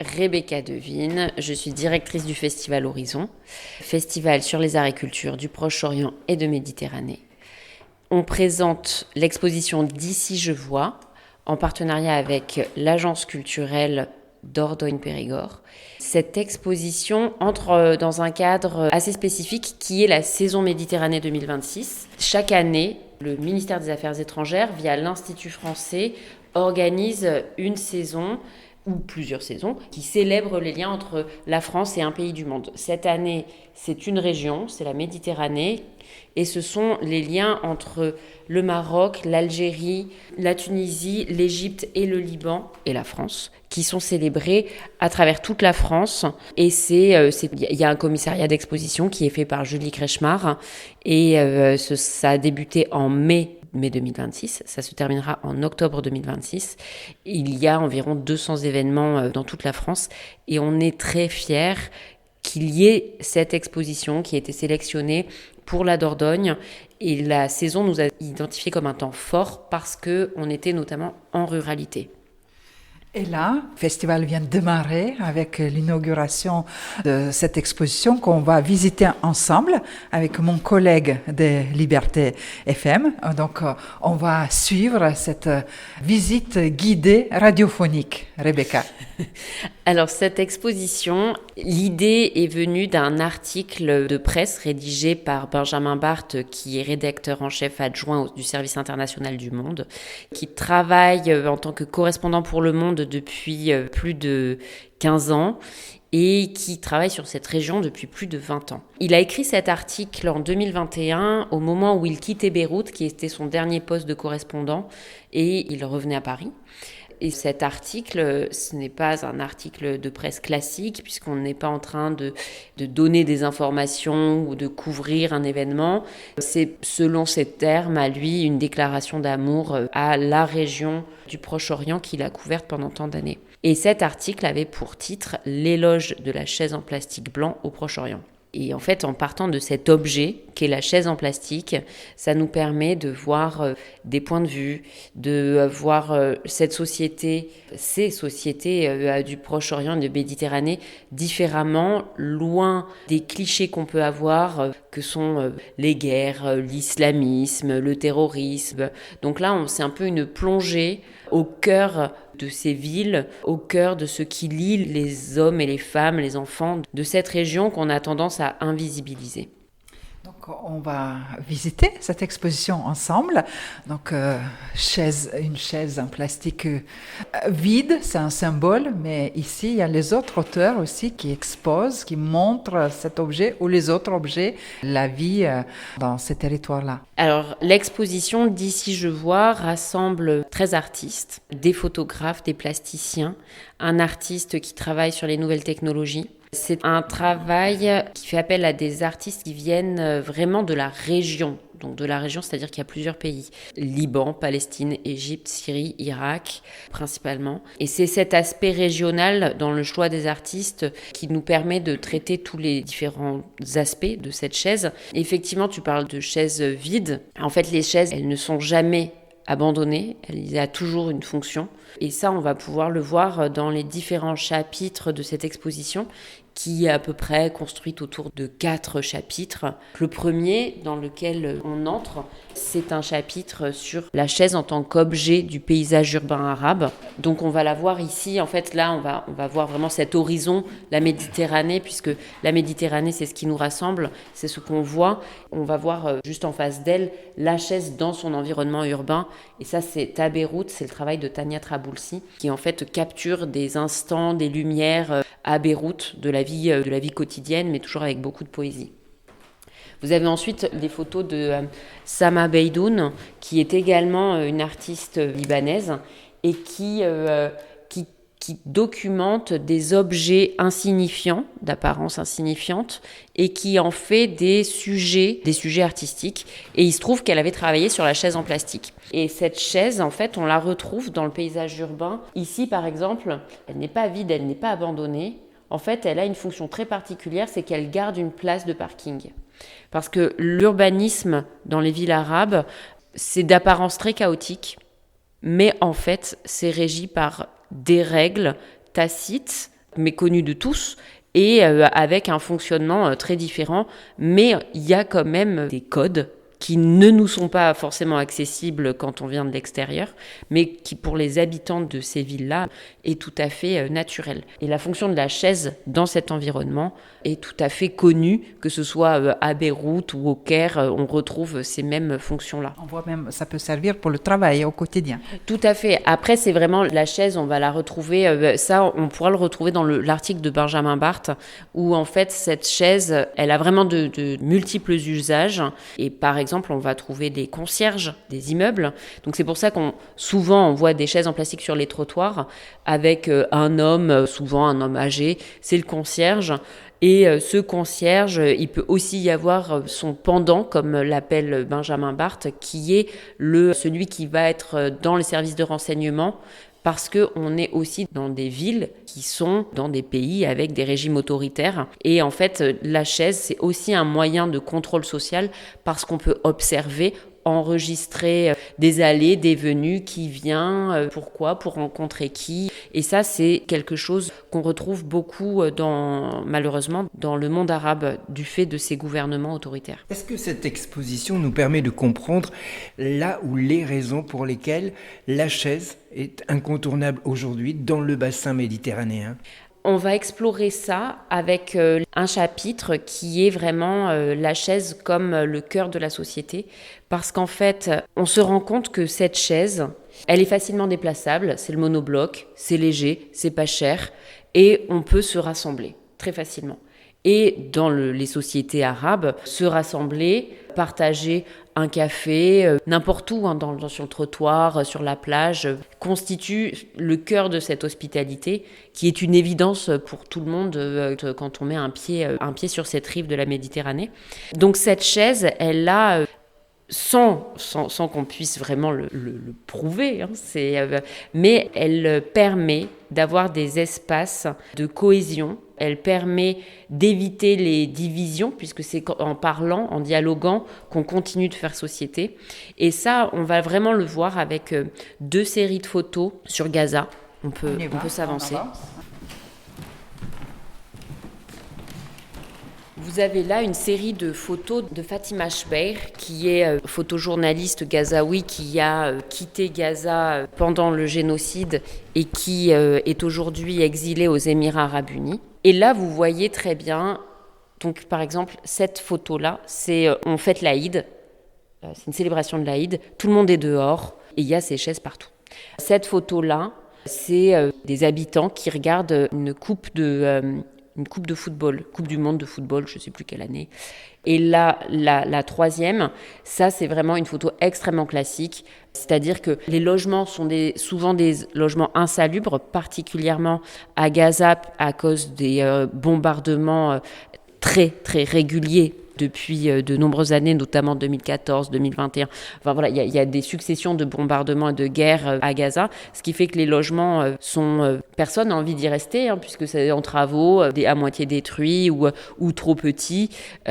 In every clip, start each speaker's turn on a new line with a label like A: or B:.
A: Rebecca Devine, je suis directrice du Festival Horizon, festival sur les agricultures du Proche-Orient et de Méditerranée. On présente l'exposition D'ici je vois, en partenariat avec l'agence culturelle Dordogne-Périgord. Cette exposition entre dans un cadre assez spécifique qui est la saison Méditerranée 2026. Chaque année, le ministère des Affaires étrangères, via l'Institut français, organise une saison ou plusieurs saisons, qui célèbrent les liens entre la France et un pays du monde. Cette année, c'est une région, c'est la Méditerranée, et ce sont les liens entre le Maroc, l'Algérie, la Tunisie, l'Égypte et le Liban, et la France, qui sont célébrés à travers toute la France. Et il y a un commissariat d'exposition qui est fait par Julie Kretschmar, et ça a débuté en mai 2026, ça se terminera en octobre 2026. Il y a environ 200 événements dans toute la France et on est très fiers qu'il y ait cette exposition qui a été sélectionnée pour la Dordogne. Et la saison nous a identifié comme un temps fort parce qu'on était notamment en ruralité.
B: Et là, le festival vient de démarrer avec l'inauguration de cette exposition qu'on va visiter ensemble avec mon collègue de Liberté FM. Donc, on va suivre cette visite guidée radiophonique. Rebecca.
A: Alors, cette exposition, l'idée est venue d'un article de presse rédigé par Benjamin Barthes, qui est rédacteur en chef adjoint du Service international du Monde, qui travaille en tant que correspondant pour Le Monde depuis plus de 15 ans et qui travaille sur cette région depuis plus de 20 ans. Il a écrit cet article en 2021 au moment où il quittait Beyrouth, qui était son dernier poste de correspondant, et il revenait à Paris. Et cet article, ce n'est pas un article de presse classique, puisqu'on n'est pas en train de donner des informations ou de couvrir un événement. C'est, selon ses termes, à lui, une déclaration d'amour à la région du Proche-Orient qu'il a couverte pendant tant d'années. Et cet article avait pour titre « L'éloge de la chaise en plastique blanc au Proche-Orient ». Et en fait, en partant de cet objet qu'est la chaise en plastique, ça nous permet de voir des points de vue, de voir ces sociétés du Proche-Orient et de Méditerranée différemment, loin des clichés qu'on peut avoir, que sont les guerres, l'islamisme, le terrorisme. Donc là, c'est un peu une plongée au cœur de ces villes, au cœur de ce qui lie les hommes et les femmes, les enfants de cette région qu'on a tendance à invisibiliser.
B: Donc, on va visiter cette exposition ensemble. Donc, une chaise en plastique vide, c'est un symbole, mais ici, il y a les autres auteurs aussi qui exposent, qui montrent cet objet ou les autres objets, la vie dans ces territoires-là.
A: Alors, l'exposition D'ici je vois rassemble 13 artistes, des photographes, des plasticiens, un artiste qui travaille sur les nouvelles technologies. C'est un travail qui fait appel à des artistes qui viennent vraiment de la région. Donc de la région, c'est-à-dire qu'il y a plusieurs pays. Liban, Palestine, Égypte, Syrie, Irak, principalement. Et c'est cet aspect régional dans le choix des artistes qui nous permet de traiter tous les différents aspects de cette chaise. Effectivement, tu parles de chaises vides. En fait, les chaises, elles ne sont jamais abandonnées. Il y a toujours une fonction. Et ça, on va pouvoir le voir dans les différents chapitres de cette exposition qui est à peu près construite autour de 4 chapitres. Le premier, dans lequel on entre, c'est un chapitre sur la chaise en tant qu'objet du paysage urbain arabe. Donc on va la voir ici, en fait là on va voir vraiment cet horizon, la Méditerranée, puisque la Méditerranée c'est ce qui nous rassemble, c'est ce qu'on voit. On va voir juste en face d'elle la chaise dans son environnement urbain, et ça c'est à Beyrouth, c'est le travail de Tania Traboulsi, qui en fait capture des instants, des lumières à Beyrouth de la vie quotidienne, mais toujours avec beaucoup de poésie. Vous avez ensuite des photos de Sama Beydoun, qui est également une artiste libanaise et qui documente des objets insignifiants, d'apparence insignifiante, et qui en fait des sujets artistiques. Et il se trouve qu'elle avait travaillé sur la chaise en plastique. Et cette chaise, en fait, on la retrouve dans le paysage urbain. Ici, par exemple, elle n'est pas vide, elle n'est pas abandonnée. En fait, elle a une fonction très particulière, c'est qu'elle garde une place de parking. Parce que l'urbanisme dans les villes arabes, c'est d'apparence très chaotique. mais en fait, c'est régi par des règles tacites, mais connues de tous, et avec un fonctionnement très différent. Mais il y a quand même des codes qui ne nous sont pas forcément accessibles quand on vient de l'extérieur, mais qui, pour les habitants de ces villes-là, est tout à fait naturel. Et la fonction de la chaise dans cet environnement est tout à fait connue, que ce soit à Beyrouth ou au Caire, on retrouve ces mêmes fonctions-là.
B: On voit même, ça peut servir pour le travail au quotidien.
A: Tout à fait. Après, c'est vraiment la chaise, on va la retrouver, ça, on pourra le retrouver dans l'article de Benjamin Barthes, où en fait, cette chaise, elle a vraiment de multiples usages. Et par exemple, on va trouver des concierges des immeubles. Donc c'est pour ça souvent on voit des chaises en plastique sur les trottoirs avec un homme, souvent un homme âgé, c'est le concierge. Et ce concierge, il peut aussi y avoir son pendant, comme l'appelle Benjamin Barthes, qui est celui qui va être dans les services de renseignement, parce qu'on est aussi dans des villes qui sont dans des pays avec des régimes autoritaires. Et en fait, la chaise, c'est aussi un moyen de contrôle social parce qu'on peut observer, enregistrer des allées, des venues, qui vient, pourquoi, pour rencontrer qui. Et ça, c'est quelque chose qu'on retrouve beaucoup, malheureusement, dans le monde arabe, du fait de ces gouvernements autoritaires.
C: Est-ce que cette exposition nous permet de comprendre là où les raisons pour lesquelles la chaise est incontournable aujourd'hui dans le bassin méditerranéen ?
A: On va explorer ça avec un chapitre qui est vraiment la chaise comme le cœur de la société. Parce qu'en fait, on se rend compte que cette chaise, elle est facilement déplaçable. C'est le monobloc, c'est léger, c'est pas cher. Et on peut se rassembler très facilement. Et dans les sociétés arabes, se rassembler, partager un café, n'importe où, sur le trottoir, sur la plage, constitue le cœur de cette hospitalité qui est une évidence pour tout le monde quand on met un pied sur cette rive de la Méditerranée. Donc cette chaise, elle a... Sans qu'on puisse vraiment le prouver, mais elle permet d'avoir des espaces de cohésion. Elle permet d'éviter les divisions, puisque c'est en parlant, en dialoguant, qu'on continue de faire société. Et ça, on va vraiment le voir avec 2 séries de photos sur Gaza. On peut s'avancer. Vous avez là une série de photos de Fatima Chbeir, qui est photojournaliste gazaoui qui a quitté Gaza pendant le génocide et qui est aujourd'hui exilée aux Émirats arabes unis. Et là, vous voyez très bien, donc par exemple, cette photo-là, on fête l'Aïd, c'est une célébration de l'Aïd, tout le monde est dehors et il y a ces chaises partout. Cette photo-là, c'est des habitants qui regardent une coupe de football, Coupe du monde de football, je ne sais plus quelle année. Et là, la troisième, ça c'est vraiment une photo extrêmement classique, c'est-à-dire que les logements sont souvent des logements insalubres, particulièrement à Gaza à cause des bombardements très très réguliers depuis de nombreuses années, notamment 2014, 2021. Enfin voilà, il y a des successions de bombardements et de guerres à Gaza, ce qui fait que les logements personne n'a envie d'y rester, puisque c'est en travaux, à moitié détruits ou trop petits,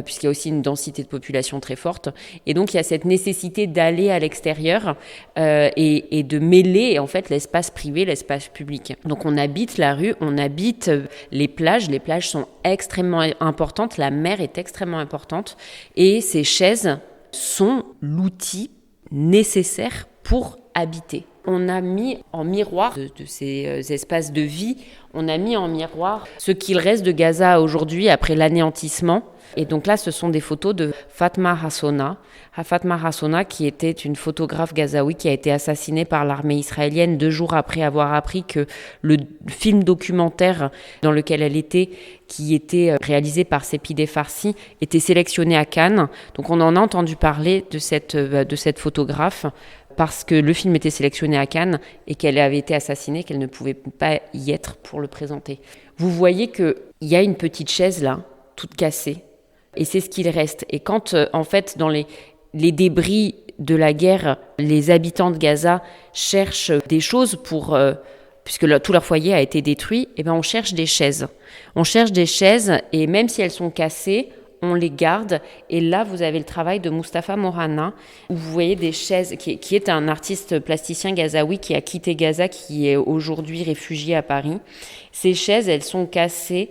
A: puisqu'il y a aussi une densité de population très forte. Et donc il y a cette nécessité d'aller à l'extérieur et de mêler en fait l'espace privé, l'espace public. Donc on habite la rue, on habite les plages. Les plages sont extrêmement importantes, la mer est extrêmement importante. Et ces chaises sont l'outil nécessaire pour habiter. On a mis en miroir de ces espaces de vie, on a mis en miroir ce qu'il reste de Gaza aujourd'hui après l'anéantissement. Et donc là, ce sont des photos de Fatma Hassouna. Fatma Hassouna, qui était une photographe gazaoui qui a été assassinée par l'armée israélienne 2 jours après avoir appris que le film documentaire dans lequel elle était, qui était réalisé par Sepideh Farsi, était sélectionné à Cannes. Donc on en a entendu parler de cette photographe parce que le film était sélectionné à Cannes et qu'elle avait été assassinée, qu'elle ne pouvait pas y être pour le présenter. Vous voyez qu'il y a une petite chaise là, toute cassée, et c'est ce qu'il reste. Et quand, en fait, dans les débris de la guerre, les habitants de Gaza cherchent des choses puisque tout leur foyer a été détruit, on cherche des chaises. On cherche des chaises, et même si elles sont cassées, on les garde. Et là, vous avez le travail de Mustapha Morana, où vous voyez des chaises, qui est un artiste plasticien gazaoui qui a quitté Gaza, qui est aujourd'hui réfugié à Paris. Ces chaises, elles sont cassées,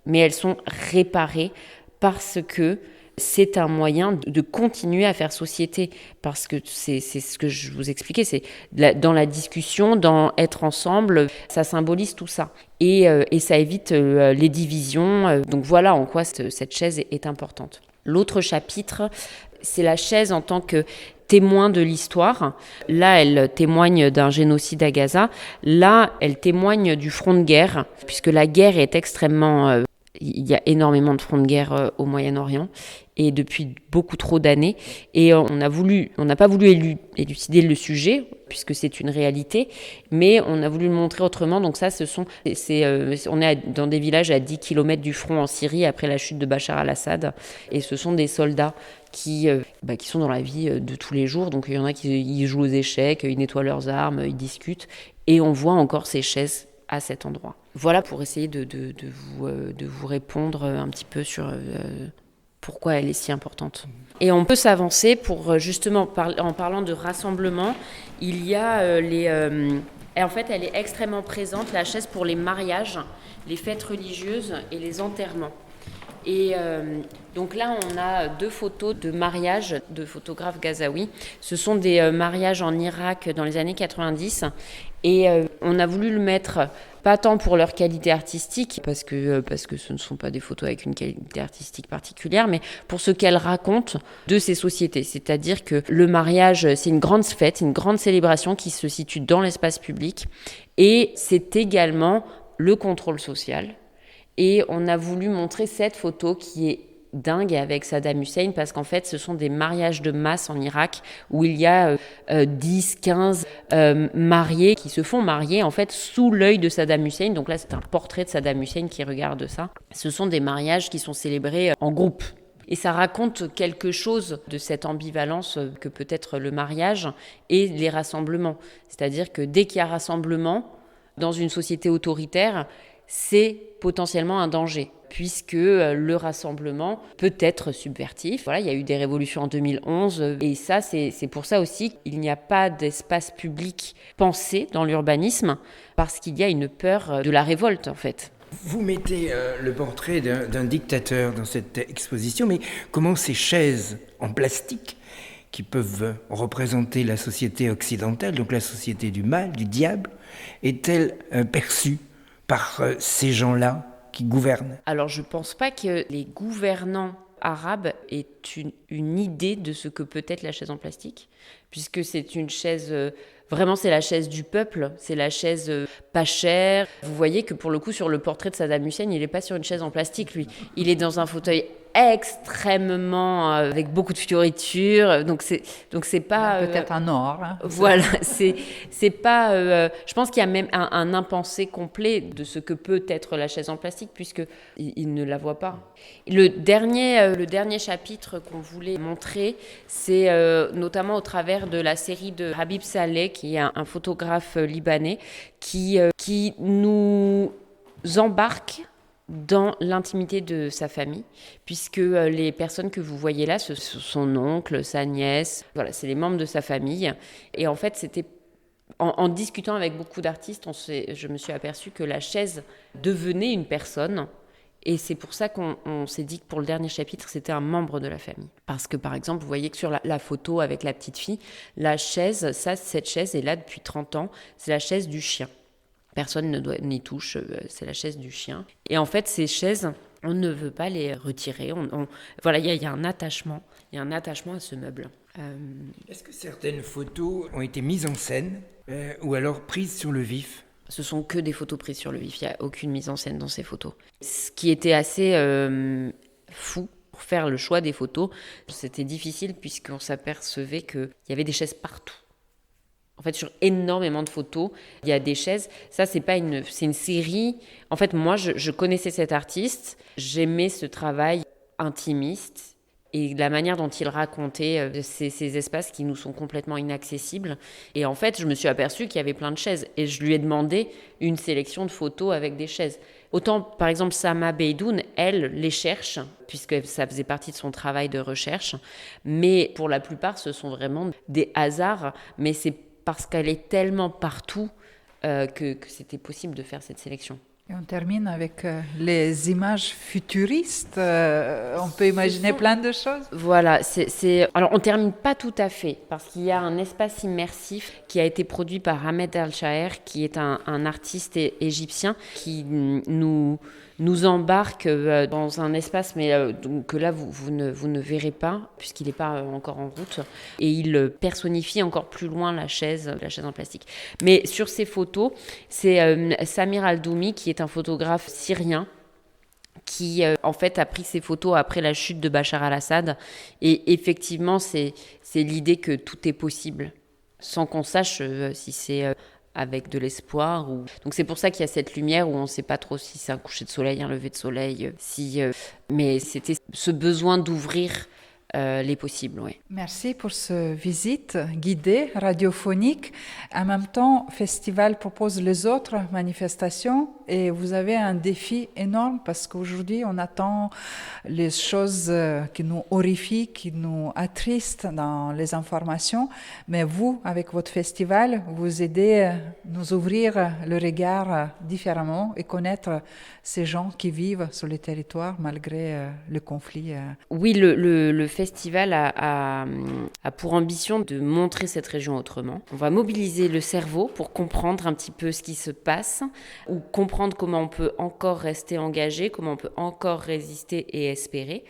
A: mais elles sont réparées parce que c'est un moyen de continuer à faire société, parce que c'est ce que je vous expliquais, c'est dans la discussion, dans être ensemble, ça symbolise tout ça. Et ça évite les divisions. Donc voilà en quoi cette chaise est importante. L'autre chapitre, c'est la chaise en tant que témoin de l'histoire. Là, elle témoigne d'un génocide à Gaza. Là, elle témoigne du front de guerre, puisque la guerre est extrêmement... il y a énormément de fronts de guerre au Moyen-Orient, et depuis beaucoup trop d'années. Et on n'a pas voulu élucider le sujet, puisque c'est une réalité, mais on a voulu le montrer autrement. Donc ça, on est dans des villages à 10 km du front en Syrie, après la chute de Bachar al-Assad. Et ce sont des soldats qui sont dans la vie de tous les jours. Donc il y en a qui jouent aux échecs, ils nettoient leurs armes, ils discutent. Et on voit encore ces chaises à cet endroit. Voilà pour essayer de vous répondre un petit peu sur pourquoi elle est si importante. Et on peut s'avancer pour justement, en parlant de rassemblement, il y a en fait, elle est extrêmement présente, la chaise, pour les mariages, les fêtes religieuses et les enterrements. Et donc là, on a 2 photos de mariage de photographes gazaouis. Ce sont des mariages en Irak dans les années 90. Et on a voulu le mettre, pas tant pour leur qualité artistique, parce que ce ne sont pas des photos avec une qualité artistique particulière, mais pour ce qu'elles racontent de ces sociétés. C'est-à-dire que le mariage, c'est une grande fête, une grande célébration qui se situe dans l'espace public. Et c'est également le contrôle social. Et on a voulu montrer cette photo qui est dingue avec Saddam Hussein, parce qu'en fait, ce sont des mariages de masse en Irak où il y a 10, 15 mariés qui se font marier en fait sous l'œil de Saddam Hussein. Donc là, c'est un portrait de Saddam Hussein qui regarde ça. Ce sont des mariages qui sont célébrés en groupe. Et ça raconte quelque chose de cette ambivalence que peut être le mariage et les rassemblements. C'est-à-dire que dès qu'il y a rassemblement dans une société autoritaire, c'est potentiellement un danger, puisque le rassemblement peut être subversif. Voilà, il y a eu des révolutions en 2011, et ça, c'est pour ça aussi qu'il n'y a pas d'espace public pensé dans l'urbanisme, parce qu'il y a une peur de la révolte, en fait.
C: Vous mettez le portrait d'un dictateur dans cette exposition, mais comment ces chaises en plastique, qui peuvent représenter la société occidentale, donc la société du mal, du diable, est-elle perçue par ces gens-là qui gouvernent?
A: Alors, je ne pense pas que les gouvernants arabes aient une idée de ce que peut être la chaise en plastique, puisque c'est une chaise... Vraiment, c'est la chaise du peuple, c'est la chaise pas chère. Vous voyez que pour le coup, sur le portrait de Saddam Hussein, il n'est pas sur une chaise en plastique, lui. Il est dans un fauteuil extrêmement avec beaucoup de fioritures, donc c'est pas
B: peut-être un or. Hein,
A: voilà, c'est pas. Je pense qu'il y a même un impensé complet de ce que peut être la chaise en plastique, puisque il ne la voit pas. Le dernier chapitre qu'on voulait montrer, c'est notamment au travers de la série de Habib Saleh, qui est un photographe libanais, qui nous embarque dans l'intimité de sa famille, puisque les personnes que vous voyez là, ce sont son oncle, sa nièce, voilà, c'est les membres de sa famille. Et en fait, c'était en discutant avec beaucoup d'artistes, je me suis aperçue que la chaise devenait une personne. Et c'est pour ça qu'on s'est dit que pour le dernier chapitre, c'était un membre de la famille. Parce que, par exemple, vous voyez que sur la photo avec la petite fille, la chaise, cette chaise est là depuis 30 ans, c'est la chaise du chien. Personne n'y touche, c'est la chaise du chien. Et en fait, ces chaises, on ne veut pas les retirer. Voilà, il y a un attachement. Il y a un attachement à ce meuble.
C: Est-ce que certaines photos ont été mises en scène ou alors prises sur le vif ?
A: Ce sont que des photos prises sur le vif. Il n'y a aucune mise en scène dans ces photos. Ce qui était assez fou pour faire le choix des photos, c'était difficile puisqu'on s'apercevait qu'il y avait des chaises partout. En fait, sur énormément de photos, il y a des chaises. Ça, c'est une série. En fait, moi, je connaissais cet artiste. J'aimais ce travail intimiste. et la manière dont il racontait ces espaces qui nous sont complètement inaccessibles. Et en fait, je me suis aperçue qu'il y avait plein de chaises et je lui ai demandé une sélection de photos avec des chaises. Autant, par exemple, Sama Beydoun, elle les cherche, puisque ça faisait partie de son travail de recherche. Mais pour la plupart, ce sont vraiment des hasards. Mais c'est parce qu'elle est tellement partout que c'était possible de faire cette sélection.
B: Et on termine avec les images futuristes. On peut imaginer plein de choses.
A: Voilà, alors on termine pas tout à fait parce qu'il y a un espace immersif qui a été produit par Ahmed El-Shaher, qui est un artiste égyptien qui nous embarque dans un espace, mais que là vous ne verrez pas puisqu'il n'est pas encore en route, et il personnifie encore plus loin la chaise en plastique. Mais sur ces photos, c'est Samir Al-Doumi, qui est un photographe syrien qui en fait a pris ces photos après la chute de Bachar al-Assad, et effectivement c'est l'idée que tout est possible sans qu'on sache si c'est avec de l'espoir donc c'est pour ça qu'il y a cette lumière où on ne sait pas trop si c'est un coucher de soleil, un lever de soleil, mais c'était ce besoin d'ouvrir les possibles, oui.
B: Merci pour cette visite guidée, radiophonique. En même temps, le festival propose les autres manifestations et vous avez un défi énorme parce qu'aujourd'hui, on attend les choses qui nous horrifient, qui nous attristent dans les informations. Mais vous, avec votre festival, vous aidez à nous ouvrir le regard différemment et connaître ces gens qui vivent sur les territoires malgré le conflit.
A: Oui, le festival a pour ambition de montrer cette région autrement. On va mobiliser le cerveau pour comprendre un petit peu ce qui se passe, ou comprendre comment on peut encore rester engagé, comment on peut encore résister et espérer.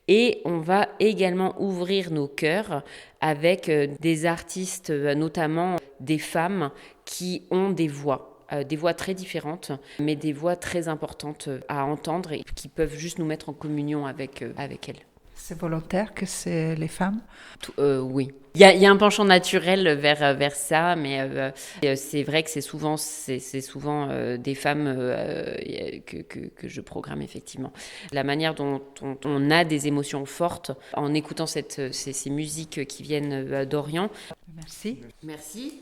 A: Et on va également ouvrir nos cœurs avec des artistes, notamment des femmes qui ont des voix très différentes, mais des voix très importantes à entendre et qui peuvent juste nous mettre en communion avec elles.
B: C'est volontaire que c'est les femmes?
A: Oui. Il y a un penchant naturel vers ça, mais c'est vrai que c'est souvent des femmes que je programme, effectivement. La manière dont on a des émotions fortes en écoutant ces musiques qui viennent d'Orient.
B: Merci.
A: Merci.